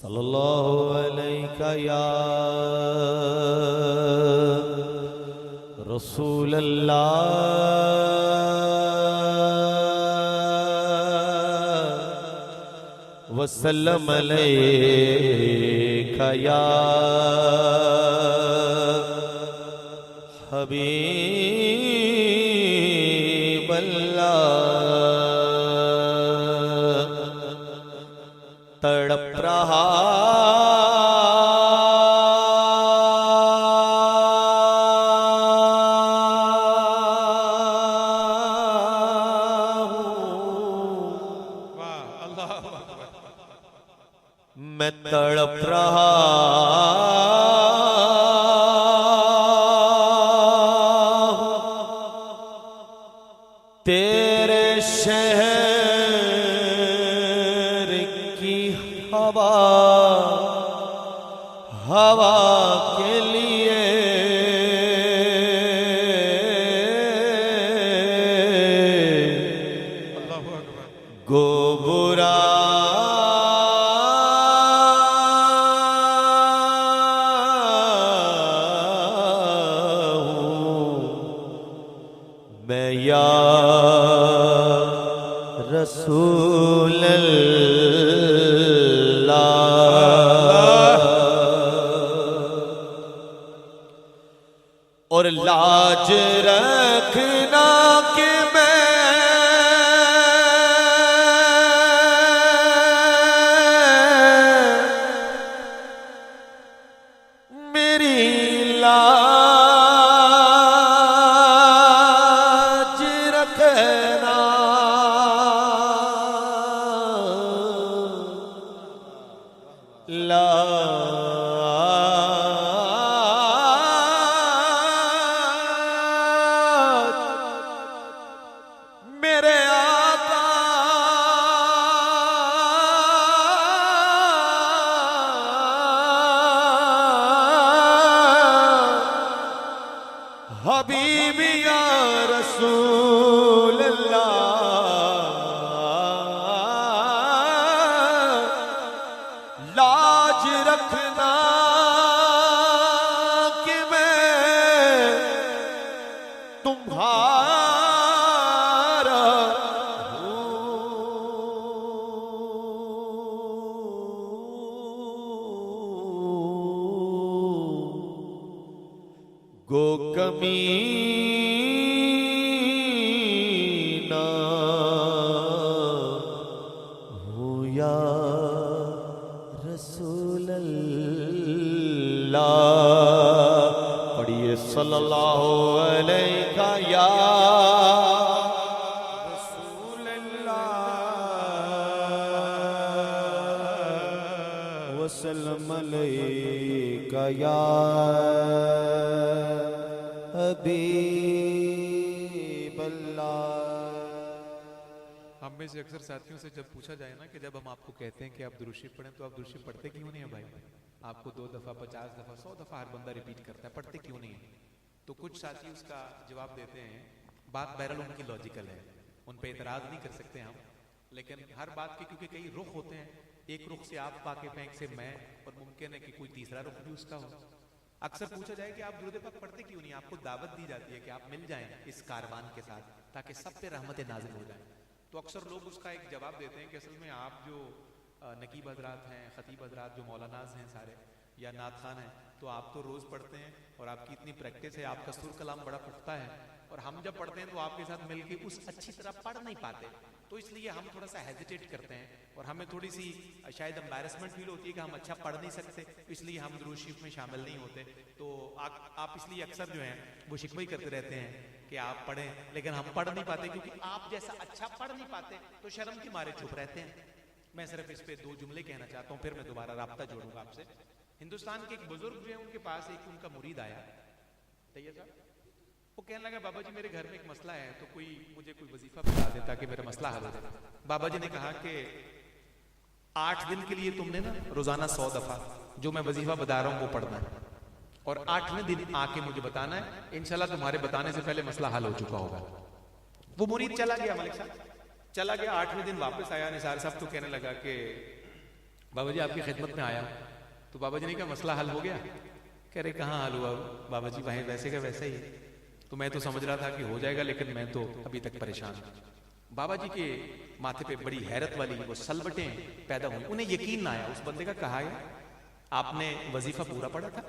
सल्लल्लाहु अलैका या रसूल अल्लाह वसल्लम अलैका या हबीब अल्लाह। तड़प रहा मैं तड़प रहा तेरे शहर की हवा हवा के लिए गोबुरा मैं या रसूल अल्लाह। और लाज रखना कि मेरी लाज रखना मेरे आका हबीबी या रसूल अल्लाह। लाज रखना कि मैं तुम्हारा गो कमीना हूँ या रसूल अल्लाह। पढ़िए सल्लल्लाहु अलैका या रसूल अल्लाह वसल्लम अलैका या हबीब अल्लाह। हम में से अक्सर साथियों से जब पूछा जाए ना कि जब हम आपको कहते हैं कि आप दुरूद शरीफ पढ़ें तो आप दुरूद शरीफ पढ़ते क्यों नहीं है भाई? आपको 2 दफा 50 दफा 100 दफा हर बंदा रिपीट करता है, पढ़ते क्यों नहीं है? तो कुछ साथी उसका जवाब देते हैं, बात बहरहाल उनकी लॉजिकल है, उन पे एतराज नहीं कर सकते हम, लेकिन हर बात के क्योंकि कई रुख होते हैं, एक रुख से आप पाके फेंक से मैं, और मुमकिन है कि कोई तीसरा रुख भी उसका हो। अक्सर पूछा जाए कि आप दुरूद पाक पढ़ते क्यों नहीं? आपको दावत दी जाती है कि आप मिल जाएं इस कारवान के साथ ताकि सब पे रहमतें नाजिल हो जाएं। तो अक्सर लोग उसका एक जवाब देते हैं कि असल में आप जो नकीब हजरात हैं, खतीब हजरात जो मौलानाज हैं सारे या नात खान हैं, तो आप तो रोज़ पढ़ते हैं और आपकी इतनी प्रैक्टिस है, आपका सुर कलाम बड़ा पुख्ता है, और हम जब पढ़ते हैं तो आपके साथ मिलके उस अच्छी तरह पढ़ नहीं पाते, तो इसलिए हम थोड़ा सा हेजिटेट करते हैं और हमें थोड़ी सी शायद एम्बैरेसमेंट फील होती है कि हम अच्छा पढ़ नहीं सकते, इसलिए हम दुरूद शरीफ में शामिल नहीं होते। तो आप इसलिए अक्सर जो हैं वो शिकवा करते रहते हैं कि आप पढ़ें, लेकिन हम पढ़ नहीं पाते क्योंकि आप जैसा अच्छा पढ़ नहीं पाते तो शर्म के मारे चुप रहते हैं। मैं सिर्फ इस पे 2 जुमले कहना चाहता हूँ, फिर मैं दोबारा राब्ता जोड़ूंगा आपसे। हिंदुस्तान के एक बुजुर्ग जो है उनके पास एक उनका मुरीद आया, तैयब साहब, वो कहने लगा बाबा जी मेरे घर में एक मसला है, तो कोई मुझे कोई वजीफा बता दे ताकि मेरा मसला हल हो जाए। बाबा जी ने कहा कि 8 दिन के लिए तुमने ना रोजाना 100 दफा जो मैं वजीफा बता रहा हूं वो पढ़ना है, और 8वें दिन आके मुझे बताना है, इंशाल्लाह तुम्हारे बताने से पहले मसला हल हो चुका होगा। वो मुरीद चला गया, मलिक साहब चला गया। 8वें दिन वापस आया, निसार साहब तो कहने लगा कि बाबा जी आपकी खिदमत में आया। तो बाबा जी ने कहा मसला हल हो गया? कह रहे कहाँ हल हुआ बाबा जी, वहीं वैसे का वैसे ही। तो मैं तो समझ रहा था कि हो जाएगा, लेकिन मैं तो अभी तक परेशान हूँ। बाबा जी के माथे पे बड़ी हैरत वाली वो सलवटें पैदा हुई। उन्हें यकीन ना आया। उस बंदे का कहा है आपने वजीफा पूरा पढ़ा था?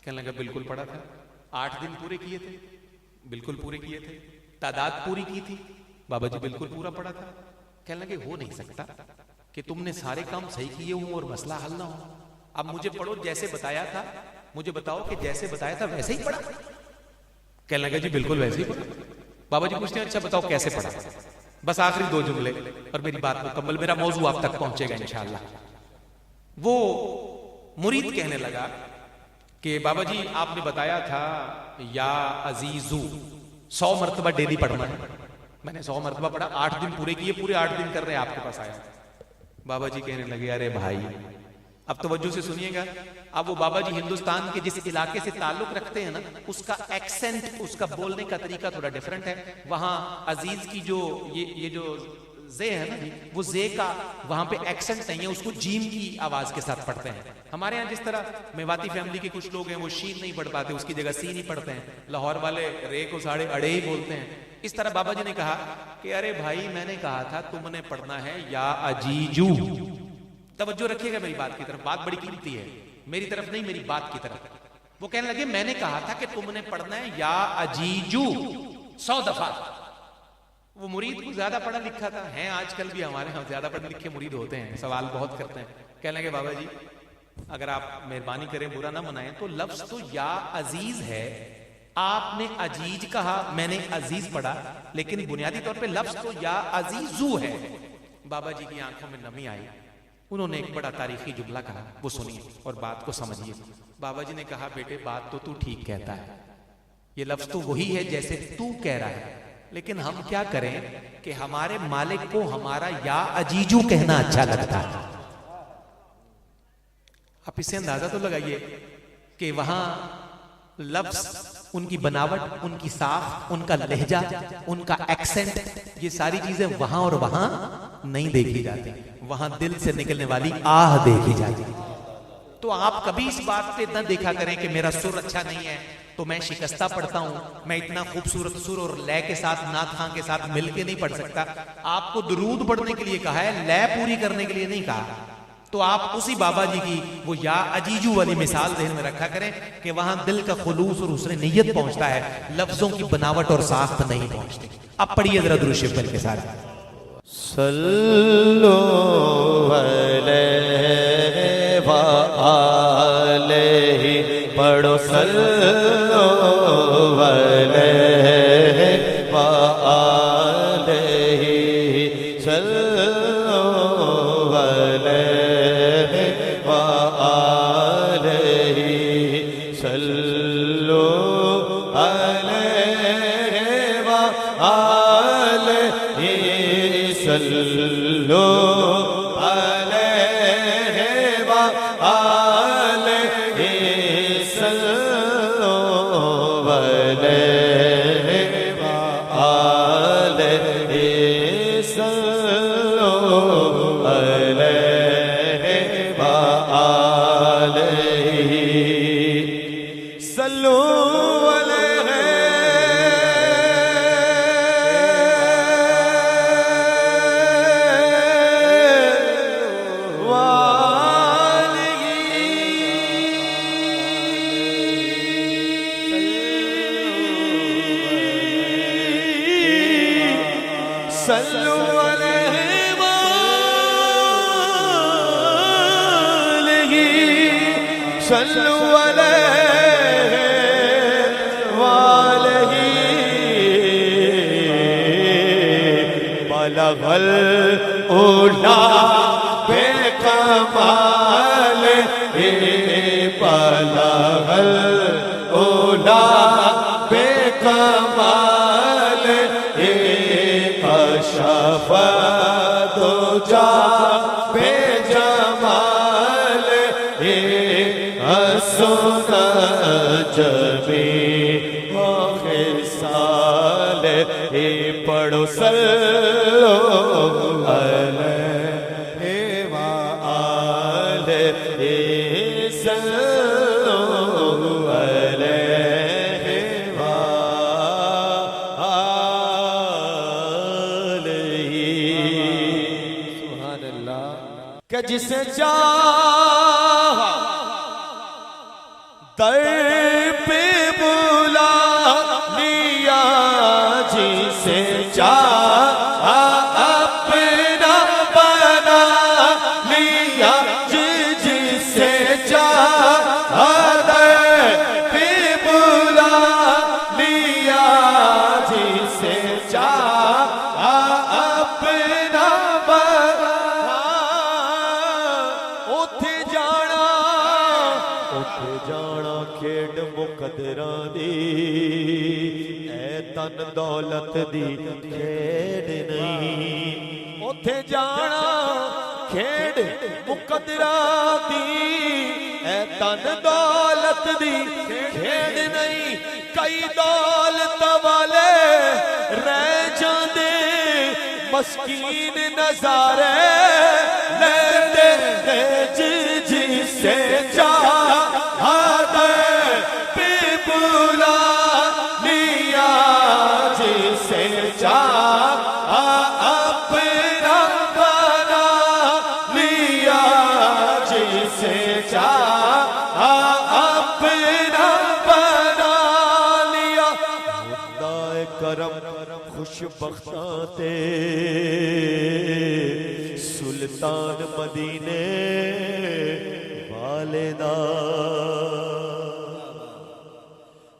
कहने लगा बिल्कुल पढ़ा था। 8 दिन पूरे किए थे? बिल्कुल पूरे किए थे। तादाद पूरी की थी? बाबा जी बिल्कुल पूरा पढ़ा था। कहने लगे हो नहीं सकता कि तुमने सारे काम सही किए हों और मसला हल ना हो। अब मुझे पढ़ो जैसे बताया था, मुझे बताओ कि जैसे बताया था वैसे ही पढ़ा? कहने लगा जी बिल्कुल वैसे ही पढ़ा। बाबा जी पूछते हैं अच्छा बताओ कैसे पढ़ा? बस आखिरी 2 जुमले और मेरी बात मुकम्मल, मेरा मौजू आप तक पहुंचेगा इंशाअल्लाह। वो मुरीद कहने लगा कि बाबा जी आपने बताया था या अजीजू 100 मरतबा डेली पढ़ना है। मैंने 100 मरतबा पढ़ा, 8 दिन पूरे किए, पूरे 8 दिन कर रहे हैं, आपके पास आया। बाबा जी कहने लगे अरे भाई, अब तवज्जो से सुनिएगा। अब वो बाबा जी हिंदुस्तान के जिस इलाके से ताल्लुक रखते हैं ना, उसका एक्सेंट, उसका बोलने का तरीका थोड़ा डिफरेंट है। वहां अजीज की जो ये जो जे है ना, वो जे का वहां पे एक्सेंट नहीं है, उसको जीम की आवाज के साथ पढ़ते हैं। हमारे यहाँ जिस तरह मेवाती फैमिली के कुछ लोग हैं वो शीन नहीं पढ़ पाते, उसकी जगह सीन ही पढ़ते हैं। लाहौर वाले रे को साढ़े अड़े ही बोलते हैं। इस तरह बाबा जी ने कहा कि अरे भाई मैंने कहा था तुमने पढ़ना है या अजीजू। तवज्जो रखिएगा मेरी बात की तरफ, बात बड़ी कीमती है, मेरी तरफ नहीं मेरी बात की तरफ। वो कहने लगे मैंने कहा था कि तुमने पढ़ना है या अजीजू 100 दफा। वो मुरीद को ज्यादा पढ़ा लिखा था, हैं आजकल भी हमारे यहाँ ज्यादा पढ़े लिखे मुरीद होते हैं, सवाल बहुत करते हैं। कहने लगे बाबा जी अगर आप मेहरबानी करें, बुरा ना मनाएं, तो लफ्ज तो या अजीज है, आपने अजीज कहा, मैंने अजीज पढ़ा, लेकिन बुनियादी तौर पे लफ्ज तो या अजीजू है। बाबा जी की आंखों में नमी आई। उन्होंने एक बड़ा तारीखी जुमला कहा, वो सुनिए और बात को समझिए। बाबा जी ने कहा बेटे बात तो तू ठीक कहता है, ये लफ्ज तो वही है जैसे तू कह रहा है, लेकिन हम क्या करें कि हमारे मालिक को हमारा या अजीजू कहना अच्छा लगता है। आप इससे अंदाजा तो लगाइए कि वहां लफ्ज, उनकी बनावट, उनकी साख, उनका लहजा, उनका एक्सेंट, ये सारी चीजें वहां और वहां नहीं देखी जाती। वहां दिल से निकलने वाली आह देखी जाती। तो आप कभी इस बात पे न देखा करें कि मेरा सुर अच्छा नहीं है तो मैं शिकस्ता पढ़ता हूं, मैं इतना खूबसूरत सुर और लय के साथ, नात खां के साथ मिलके नहीं पढ़ सकता। आपको दुरूद पढ़ने के लिए कहा है, लय पूरी करने के लिए नहीं कहा। तो आप उसी बाबा जी की वो या अजीजू वाली मिसाल ध्यान में रखा करें कि वहां दिल का खुलूस और उसने नियत पहुंचता है, लफ्जों की बनावट और साख्त नहीं पहुंचती। अब पढ़िए जरा दुरूद शरीफ के साथ। सल्लो अलैहि व आलिहि, पढ़ो सल्लो अलैहि व आलिहि, सल्लो अलैहि व आलिहि, सल्लो अलैहि व आलिहि, सल्लो अलैहि व आलिहि, सल्लो अलैहि व आलिहि, सल्लो अलैहि व आलिहि, सल्लो सल्लु अलैहि व आलिहि, सल्लु अलैहि व आलिहि, बलगल उला बेकमाल, बलगल उला बेकमाल, शफा दो जा बेजमाल, हसना जमी साल, पढ़ो सल्लो अलैहि व सल्लो अलैहि वालैहि। सुभान अल्लाह। कि जिसे चाहा दर पे बुला लिया, जिसे चाहा अपना बना लिया, जिसे चाहा दर पे बुला लिया, जिसे चाहा अपना बना। उथे जाना खेड मुकदरां दी, ऐ तन दौलत दी खेड नहीं। उथे जाना खेड मुकदरां दी, ऐ तन दौलत दी खेड नहीं। कई दौलत वाले रह जांदे, मस्कीन नजारे लेंदे जिसे चाहा पे बुला लिया, जिसे चाहा अपना बना लिया, जिसे चाहा अपना बना लिया। खुदाए करम खुशबख्तां ते सुल्तान मदीने वाले दा।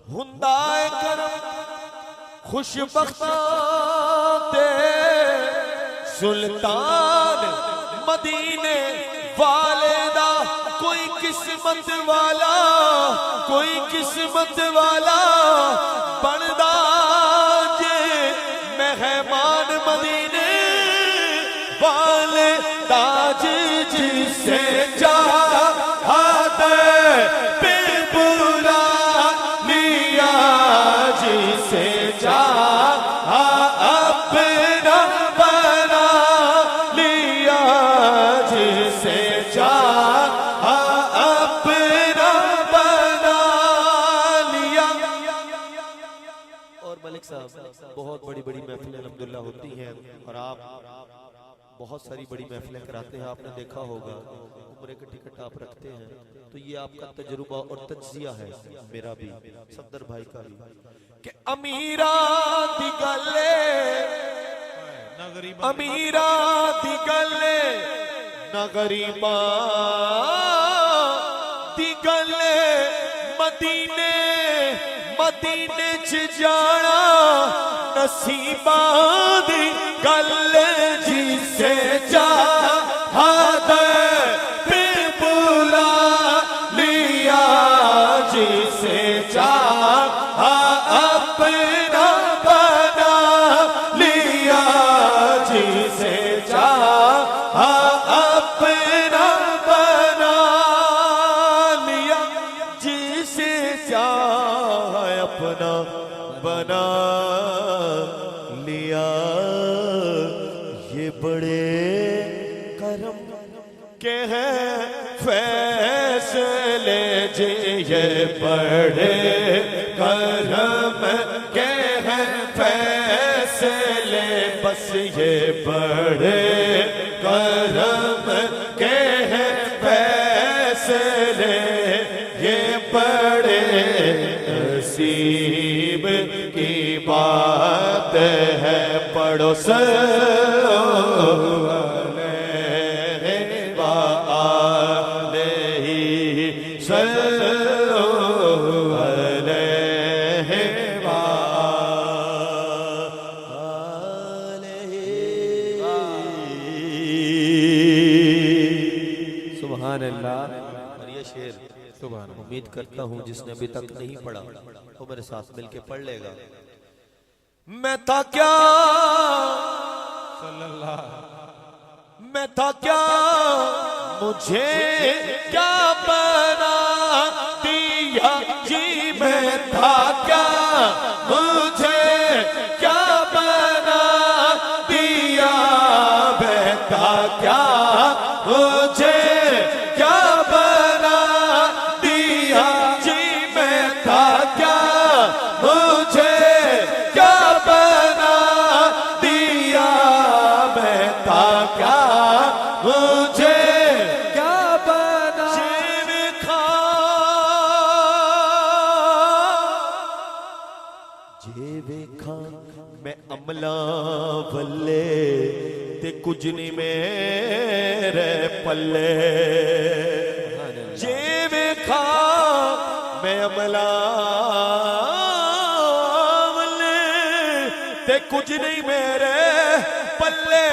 हुंदा है करम खुशबख्तां ते सुल्तान मदीने वाले दा। कोई किस्मत वाला, कोई किस्मत वाला बनदा जे मेहमान मदीने वाले ताज, जिसे चाहा पे बुला लिया, जिसे चाहा अपना बना लिया, जिसे चाहा अपना बना लिया। और मलिक साहब, बहुत बड़ी बड़ी महफिलें अल्हम्दुलिल्लाह होती हैं, और आप बहुत सारी बड़ी महफिलें कराते हैं। आपने देखा होगा उम्रे के टिकट आप रखते हैं, तो ये आपका तजुर्बा और तज्जिया है, मेरा भी, सफदर भाई का भी, कि अमीरा दी गल्ले, अमीरा दी गल्ले, न गरीबा दी गल्ले। मदीने मदीने च जाना नसीबा दी गल, जिसे चाहा पे बुला लिया, जिसे चाहा अपना बना लिया, जिसे चाहा अपना बना लिया, जिसे चाहा अपना बना लिया। ये बड़े करम के हैं फैसले जे, ये बड़े करम के हैं फैसले, बस ये बड़े करम के हैं फैसले, ये बड़े नसीब की बात है। पढ़ो सल्लो अलैहि वालैहि, सल्लो अलैहि वालैहि। सुभान अल्लाह। और ये शेर सुभान उम्मीद करता हूँ जिसने अभी तक नहीं पढ़ा वो मेरे साथ मिलके पढ़ लेगा। मैं था क्या, मैं था क्या, मुझे क्या बना दिया जी, मैं था क्या, मुझे क्या बना दिया, मैं था क्या, मुझे क्या बना अमला बल्ले ते कुछ नहीं मेरे पल्ले जे वेखा मैं अमला बल्ले ते कुछ नहीं मेरे पल्ले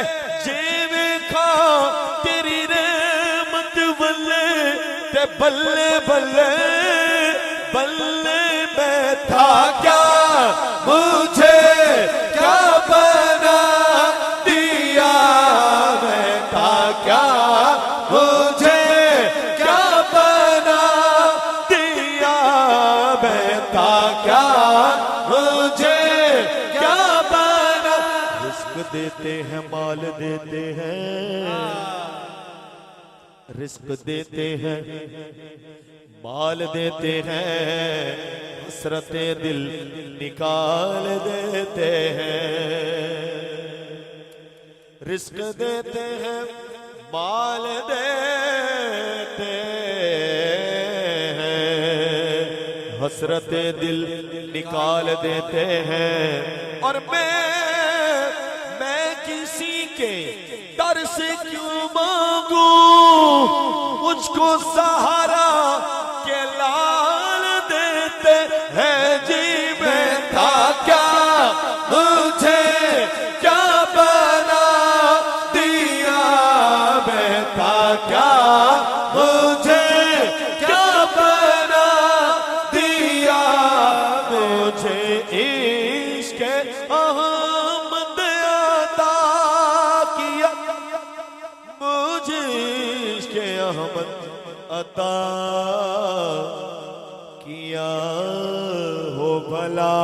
जे वेखा तेरी रहमत बल्ले ते बल्ले बल्ले बल्ले मैं था क्या मुझे क्या बना दिया मैं था क्या मुझे क्या बना दिया मैं था क्या मुझे क्या बना। रिस्क देते हैं माल देते हैं रिस्क देते हैं माल देते हैं हसरते दिल निकाल देते हैं रिस्क देते हैं माल देते हैं हसरते दिल निकाल देते हैं और मैं किसी के दर से क्यों मांगू मुझको सहारा के लाल देते हैं जी मैं था क्या मुझे क्या बना दिया मैं था क्या मुझे क्या बना दिया मुझे इश्क अहमद अता किया मुझे इश्क अहमद अता किया हो भला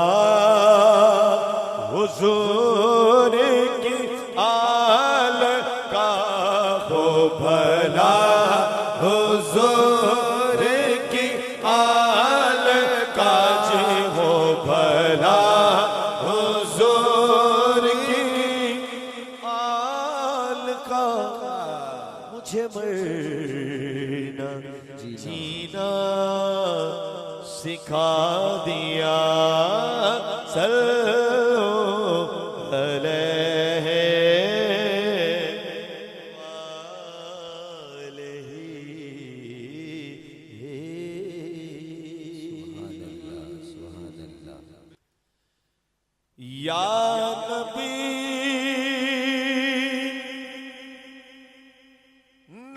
हुजूर की आल का हो भला हुजूर की आल का जी हो भला हुजूर की आल का मुझे मरना जीना सिखा दिया सल्लो अलैहि या नबी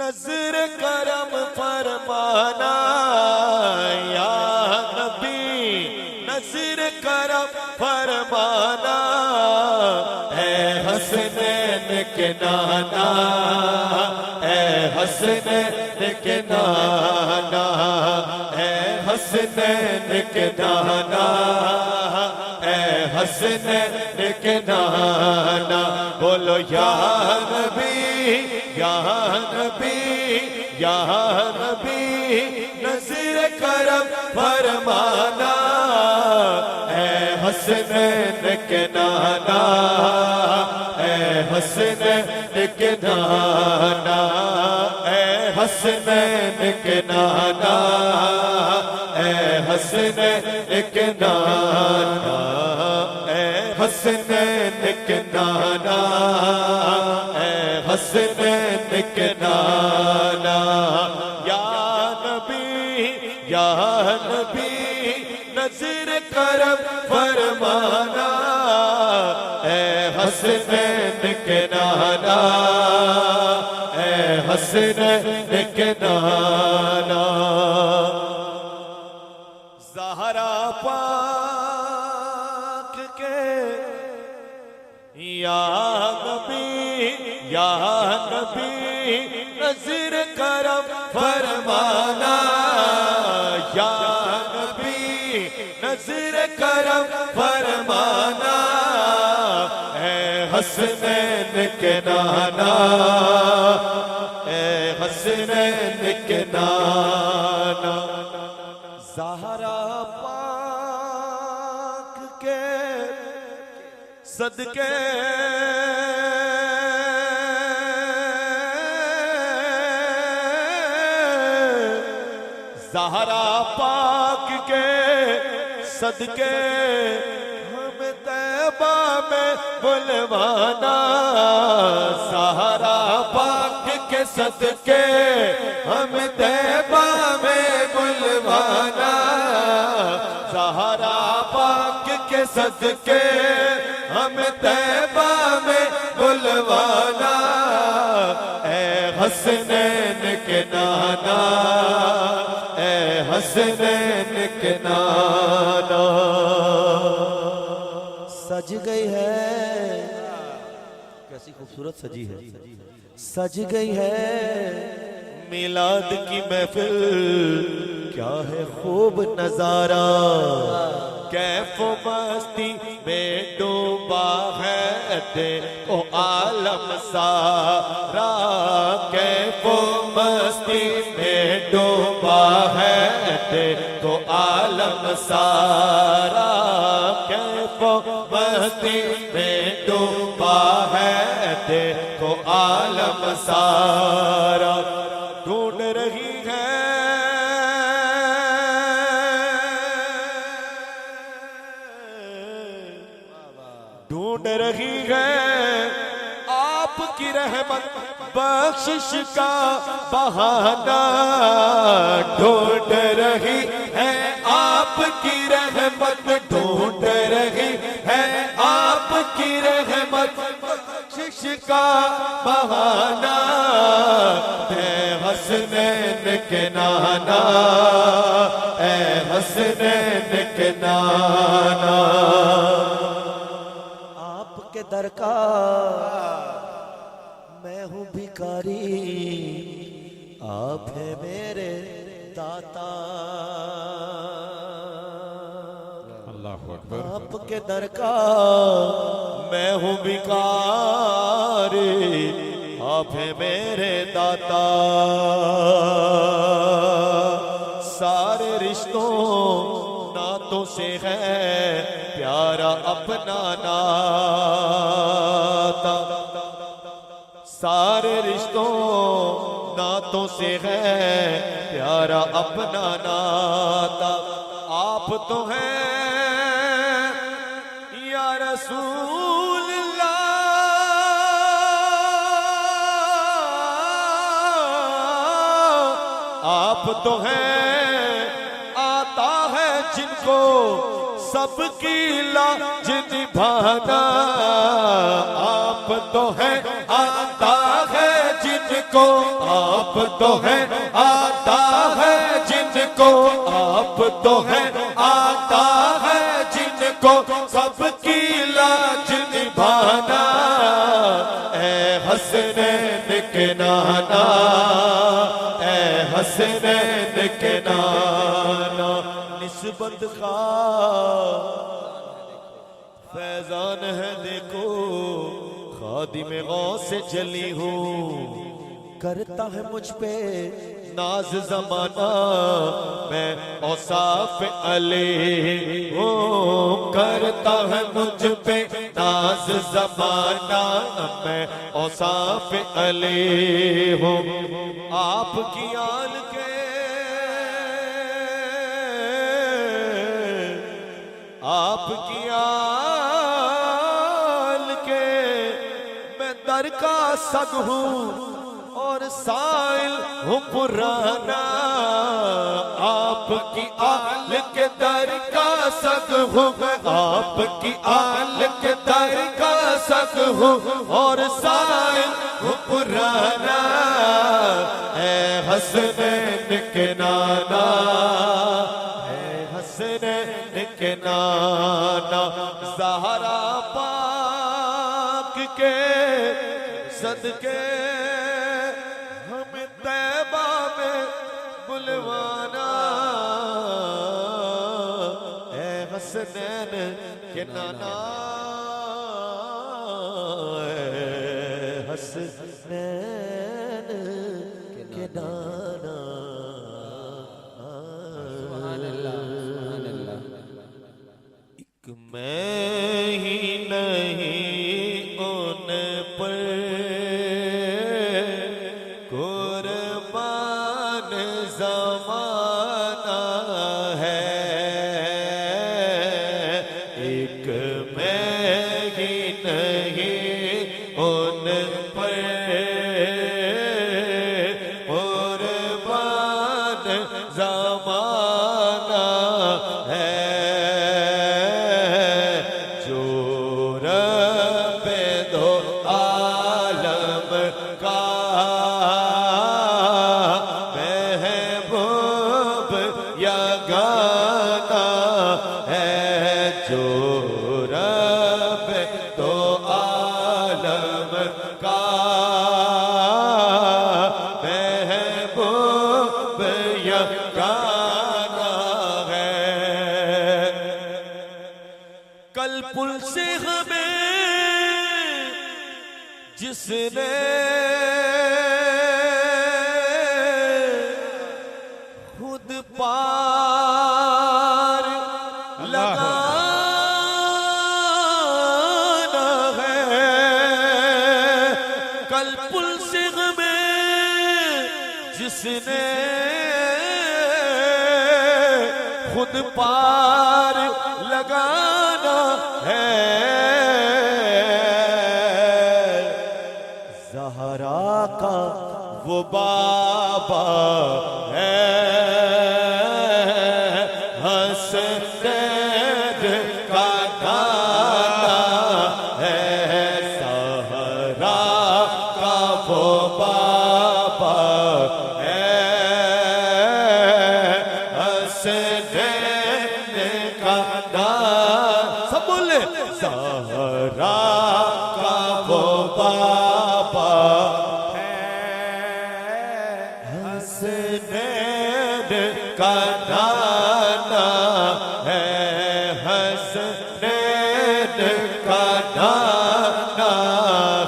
नजर करम फरमाना या नबी नजर करम फरमाना ऐ हसनैन के नाना ऐ हसनैन के नाना ऐ हसनैन के नाना ऐ हसनैन के नाना बोलो या नबी या नबी या नबी नज़र करम फरमाना ऐ हसनैन के नाना ऐ हसनैन के नाना ऐ हसनैन के नाना ऐ हसनैन के नाना ऐ हसनैन के नाना ऐ हसनैन के नाना या नबी नज़र करम फरमाना ऐ हसनैन के नाना ऐ हसनैन के नाना ज़हरा पाक के या नबी नज़र करम फरमाना या नबी नज़र करम फरमाना ऐ हसनैन के नाना ऐ हसनैन के नाना ज़हरा पाक के सदके ज़हरा पाक के सदके हम तै तैबा में बुलवाना, सहारा पाक के सदके हम तैबा में बुलवाना, सहारा पाक के सदके हम तैबा में बुलवाना। ए हसनैन के नाना, ए हसनैन के नाना। सज गई है, कैसी खूबसूरत सजी है, सज गई है मिलाद की महफिल, क्या है खूब नजारा। कैफो मस्ती में डूबा है देखो आलम सारा, कैफो मस्ती में डूबा है देखो आलम सारा, कैफो मस्ती में डूबा है देखो आलम सारा। ढूंढ रही है ढूंढ रही है आपकी रहमत बख्शिश का बहाना, ढूंढ रही है आपकी रहमत, ढूंढ रही है आपकी रहमत बख्शिश का बहाना। ए हसनैन के नाना, ए हसनैन के नाना। आपके दर का मैं हूँ भिखारी, आप है मेरे दाता। अल्लाहु अकबर। आपके दर का मैं हूँ भिखारी, आप है मेरे दाता। सारे रिश्तों नातों से है प्यारा अपना नाता, सारे रिश्तों नातों से है प्यारा अपना नाता। आप तो हैं या रसूल अल्लाह, आप तो हैं आता है जिनको सबकी लाज निभाना, आप तो है आता है जिनको, आप तो है आता है जिनको, आप तो है आता है जिनको सबकी लाज निभाना। ए हसनैन के नाना, ए हसनैन के नाना। निस्बत का फैजान है देखो, खादिम गौस से जली हूँ, करता है मुझ पे नाज जमाना, मैं औसाफ अली हूँ, करता है मुझ पे नाज जमाना, मैं औसाफ अली हूँ। आपकी आल के आपकी आल के मैं दर का सग हूँ और साइल हूँ पुराना, आपकी आल के दर का सग हूँ, आपकी आल के दर का सग हूँ और साइल हूँ पुराना। ए हसनैन के नाना, हसनैन के नाना। ज़हरा पाक के सदके हम तैबा में बुलवाना, ए हसनैन के नाना, ए हसनैन के नाना। मैं ही नहीं उन पर कुर्बान ज़माना है, एक मैं जमाना है जो रब्बे दो आलम का महबूब यगाना है जो रब्बे दो आलम का महबूब यगाना है। कल पुल से हमें जिसने खुद पार लगाना है। कल पुल से हमें जिसने खुद पार लगाना है। ज़हरा का वो बाबा है हसनैन का नाना है। ज़हरा का वो बाबा है हसनैन का नाना। सब बोले ज़हरा का वो बाबा हसनैन का नाना है। हसनैन का नाना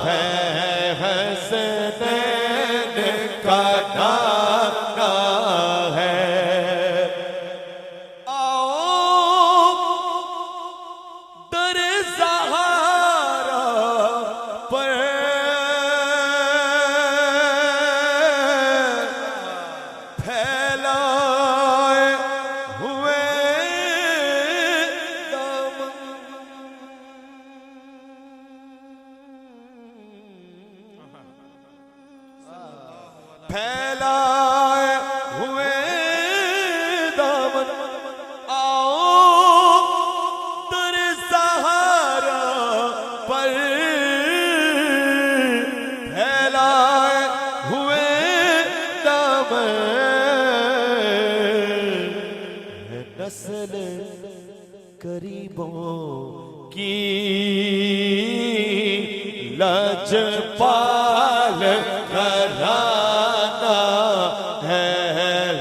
है। हसनैन का नाना है। आओ दर सहारा पर फैलाए हुए दामन। फैलाए हुए दामन। आओ दर सहारा पर फैलाए हुए दामन। है नस्ल करीबों की लजपाल घराना है।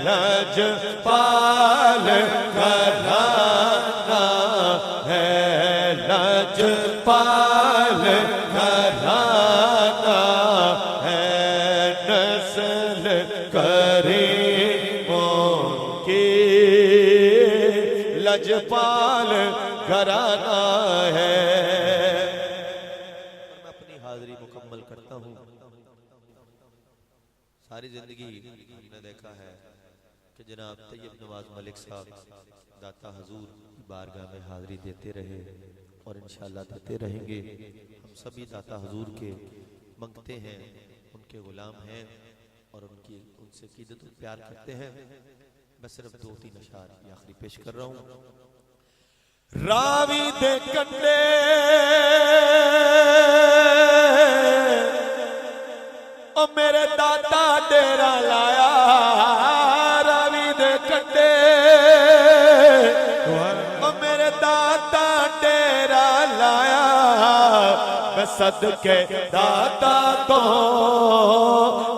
लजपाल घराना है। लजपाल घराना है। नस्ल करीमों की लजपाल घराना है। मैं अपनी हाजिरी मुकम्मल करता हूँ। सारी जिंदगी हमने देखा है कि जनाब तैयब नवाज मलिक साहब दाता हजूर की बारगाह में हाजिरी देते रहे और इंशाअल्लाह देते रहेंगे। हम सभी दाता हजूर के मंगते हैं, उनके गुलाम हैं और उनसे कीदत और प्यार करते हैं। मैं सिर्फ 2-3 अशार आखिरी पेश कर रहा हूँ। रावी दे कंडे ओ मेरे दाता डेरा लाया। रावी दे कंडे ओ मेरे दाता डेरा लाया। मैं सदके दाता तो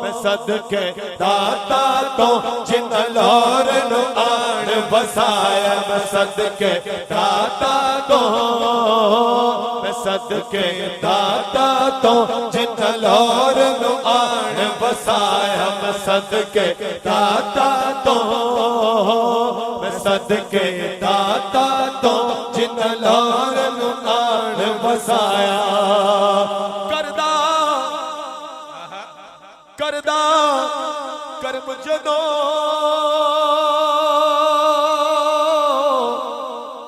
मैं सदके दाता तो जिन लौर नु आण बसाया। मैं सदके दाता तो मैं सदके दाता तो जिन लौर नु आण बसाया। मैं सदके दाता तो मैं सदके दाता तो जिन लौर नु आण बसाया। करदा करदा कर्म जदों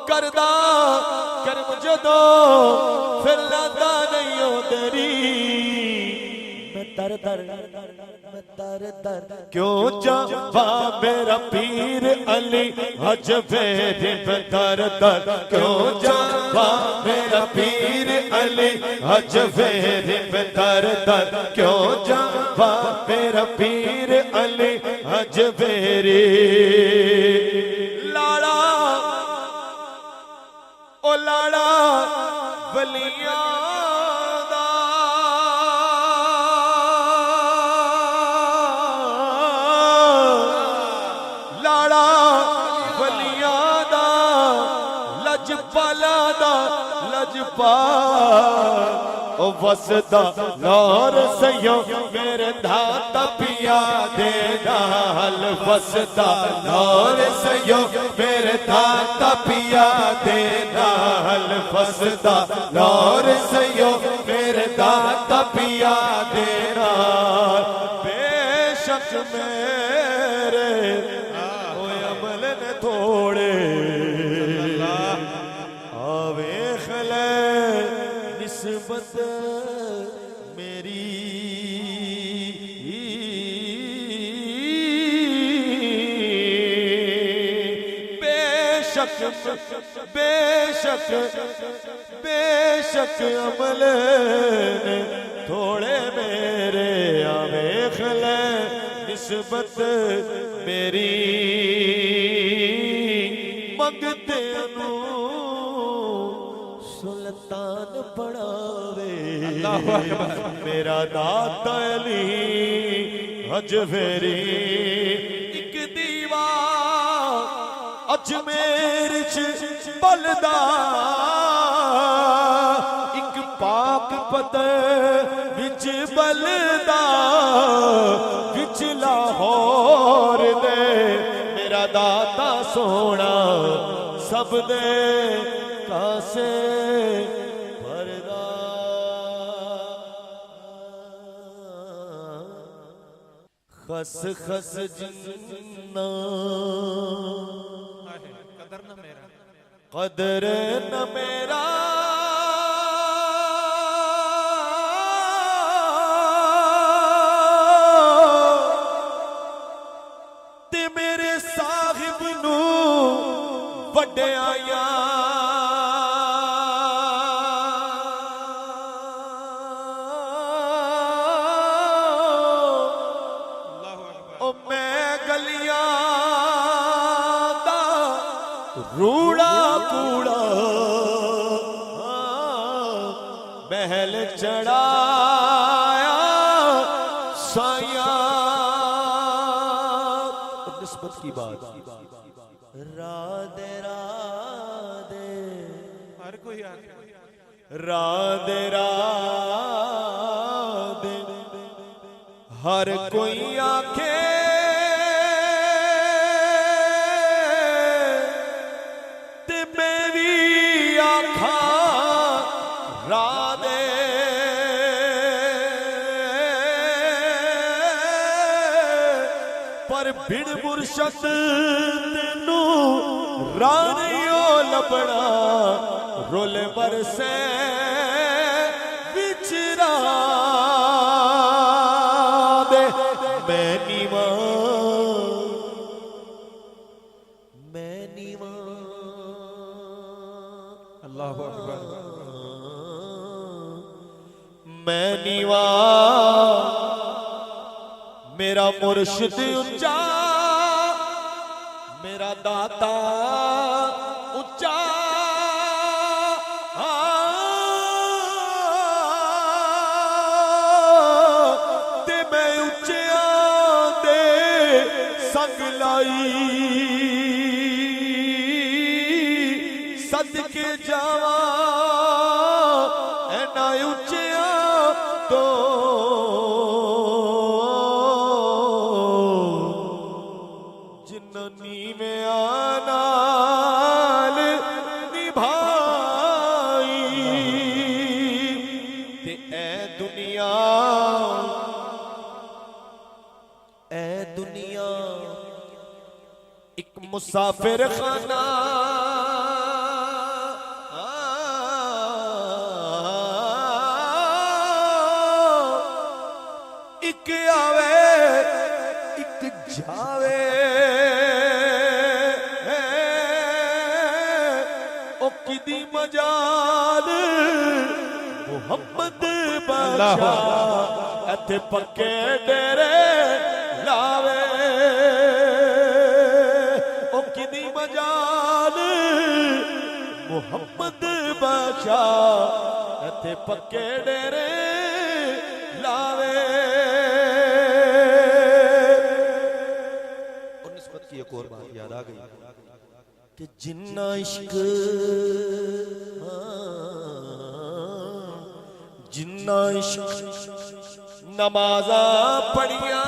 करदा कर्म जदों फिर लादा नहीं हो तेरी। मैं दर दर दर दर क्यों जावा मेरा पीर अली हज फेरे पे दर दर क्यों जावा मेरा पीर अली हज फेरे पे दर दर क्यों जावा मेरा पीर अली हज फेरे लाड़ा ओ लाड़ा वलियां ओ वसदा लार सयो मेरे दाता पिया दे नाल वसदा लार सयो मेरे दाता पिया दे नाल वसदा लार सयो मेरे दाता पिया दे नाल बेशक मेरे ओ अमल ने थोड़े निस्बत मेरी बेशक बेशक बेशक अमल ने थोड़े मेरे आवेख ले निस्बत मेरी मंगते सुल्तान बनावे मेरा दाता अली हज फेरी एक दीवा अजमेर च बलदा एक पाक पते विच बलदा विच लाहौर दे मेरा दाता सोना सब दे कासे भरदा खस खस जिन्ना कदर न मेरा ते मेरे साहिब नू वड्याया रूड़ा कूड़ा महल चढ़ाया साया निस्बत की बात राधे राधे हर कोई राधे राधे हर कोई आखे पर बिन मुर्शद तेनू रानियो लबड़ा रोल बरसे विचरा दे मैं नीवा अल्लाहु अकबर मैं नीवा मेरा मुर्शिद ऊंचा मेरा दाता ऊंचा ते मैं ऊंचिया दे संग लाई सदके जावा ऐना ऊंचिया तो मुसाफिर खाना एक आवे मजाल मुहम्मद बादशाह इत्थे पक्के डेरे लावे ओ किदी मजाल मुहम्मद बादशाह इत्थे पक्के डेरे लावे। और निस्बत की एक और बात याद आ गई कि जिन्ना इश्क जिन्ना इश्क नमाजा पढ़िया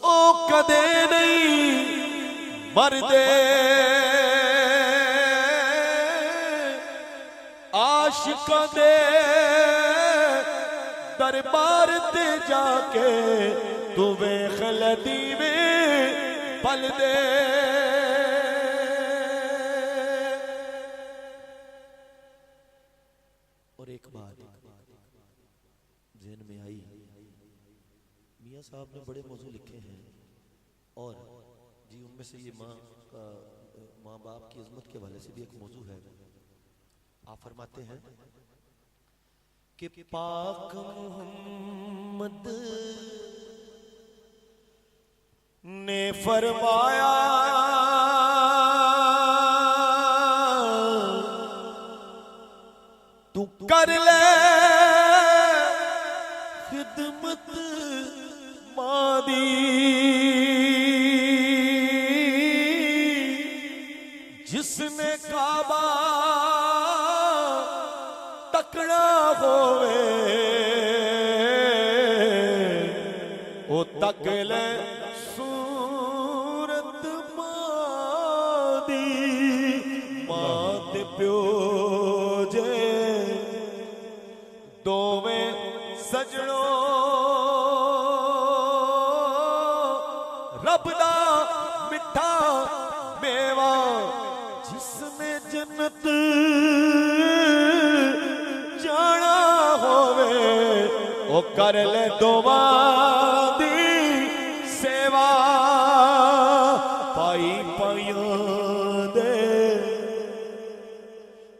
ओ कदे नहीं मरदे आशिकां दे दरबार ते जाके तू वेख लदी में पल दे। और एक बात ज़हन में आई, मियाँ साहब ने बड़े मौजू लिखे हैं और जी उनमें से ये माँ बाप की इज्जत के हवाले से भी एक मौजू है। आप फरमाते हैं कि पाक मोहम्मद ने फरमाया तू कर ले खिदमत मादी जिसने काबा तकड़ा होवे ओ तकले सूरत मादी मात प्यो जे दोवें सजणों रब दा मिठा मेवा जिसने जन्नत जाना होवे ओ कर ले दोवां दी सेवा पाई पाइयां दे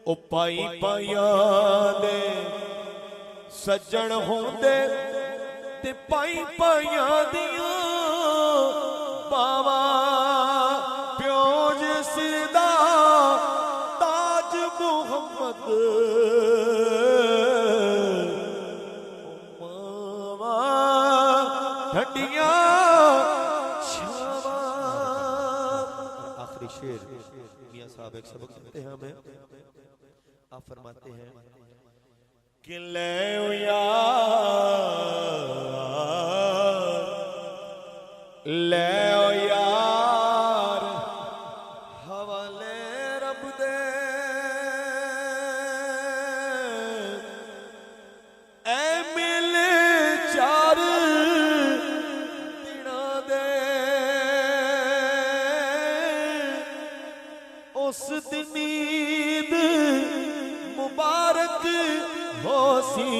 ओ पाई पाइयां दे सज्जण होंदे ते पाई पाइयां दियां बावा प्यो जिसदा ताज मुहम्मद मावा ठंडियां छावा। आखिरी शेर मियाँ साहब एक सबक देते हैं हमें। आप फरमाते हैं कि ले यार हवाले रब दे ऐ मिले चार दिना दे उस दिन ईद मुबारक होसी